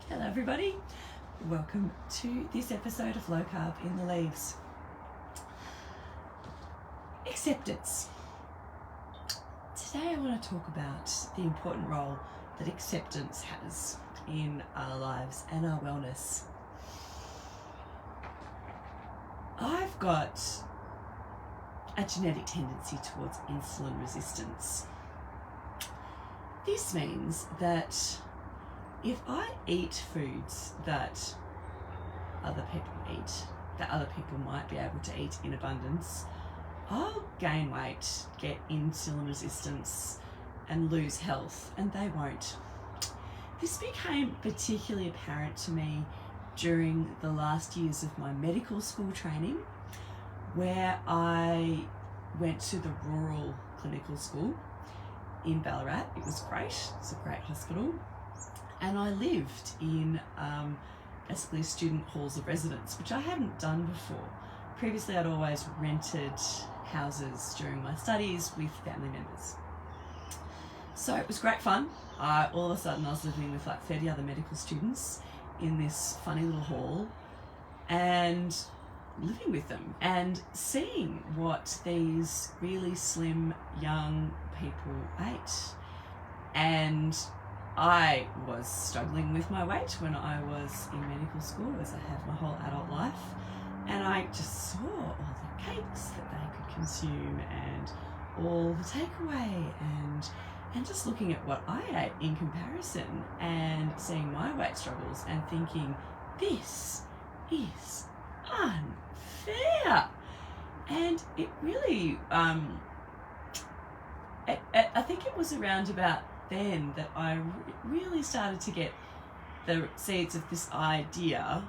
Hello everybody, welcome to this episode of Low Carb in the Leaves. Acceptance. Today I want to talk about the important role that acceptance has in our lives and our wellness. I've got a genetic tendency towards insulin resistance. This means that if I eat foods that other people eat, that other people might be able to eat in abundance, I'll gain weight, get insulin resistance and lose health, and they won't. This became particularly apparent to me during the last years of my medical school training, where I went to the rural clinical school in Ballarat. It was great, it's a great hospital. And I lived in basically student halls of residence, which I hadn't done before. Previously, I'd always rented houses during my studies with family members. So it was great fun. All of a sudden, I was living with like 30 other medical students in this funny little hall and living with them and seeing what these really slim young people ate. And I was struggling with my weight when I was in medical school, as I have my whole adult life, and I just saw all the cakes that they could consume and all the takeaway and just looking at what I ate in comparison and seeing my weight struggles and thinking, this is unfair. And it really, I think it was around about then that I really started to get the seeds of this idea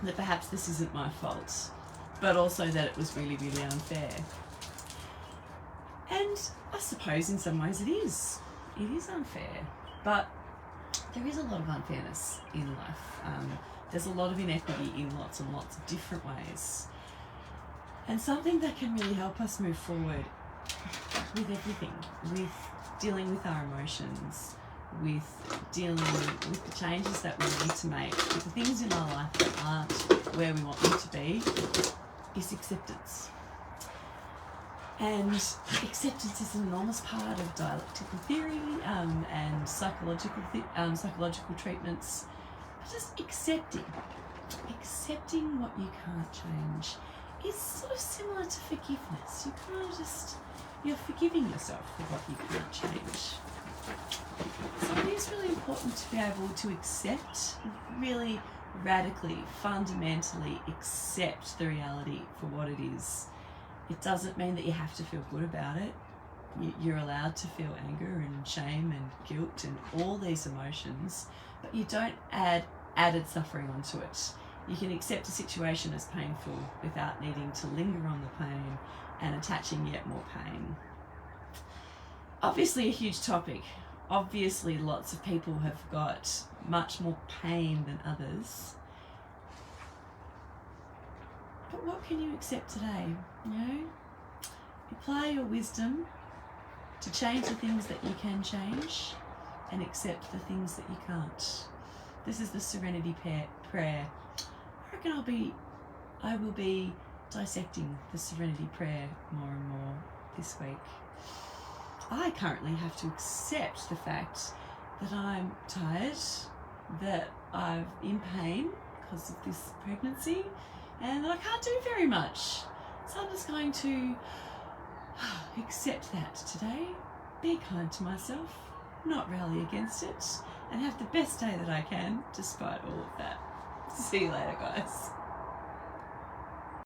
that perhaps this isn't my fault, but also that it was really, really unfair. And I suppose in some ways it is unfair, but there is a lot of unfairness in life. There's a lot of inequity in lots and lots of different ways. And something that can really help us move forward with everything, with dealing with our emotions, with dealing with the changes that we need to make, with the things in our life that aren't where we want them to be, is acceptance. And acceptance is an enormous part of dialectical theory and psychological treatments. But just accepting what you can't change is sort of similar to forgiveness. You kind of just, you're forgiving yourself for what you can't change. So it is really important to be able to accept, really radically, fundamentally accept the reality for what it is. It doesn't mean that you have to feel good about it. You're allowed to feel anger and shame and guilt and all these emotions, but you don't add added suffering onto it. You can accept a situation as painful without needing to linger on the pain and attaching yet more pain. Obviously a huge topic. Obviously lots of people have got much more pain than others. But what can you accept today? You know, apply your wisdom to change the things that you can change and accept the things that you can't. This is the serenity prayer. I reckon I will be dissecting the serenity prayer more and more this week. I currently have to accept the fact that I'm tired, that I'm in pain because of this pregnancy, and that I can't do very much. So I'm just going to accept that today, be kind to myself, not rally against it, and have the best day that I can despite all of that. See you later, guys.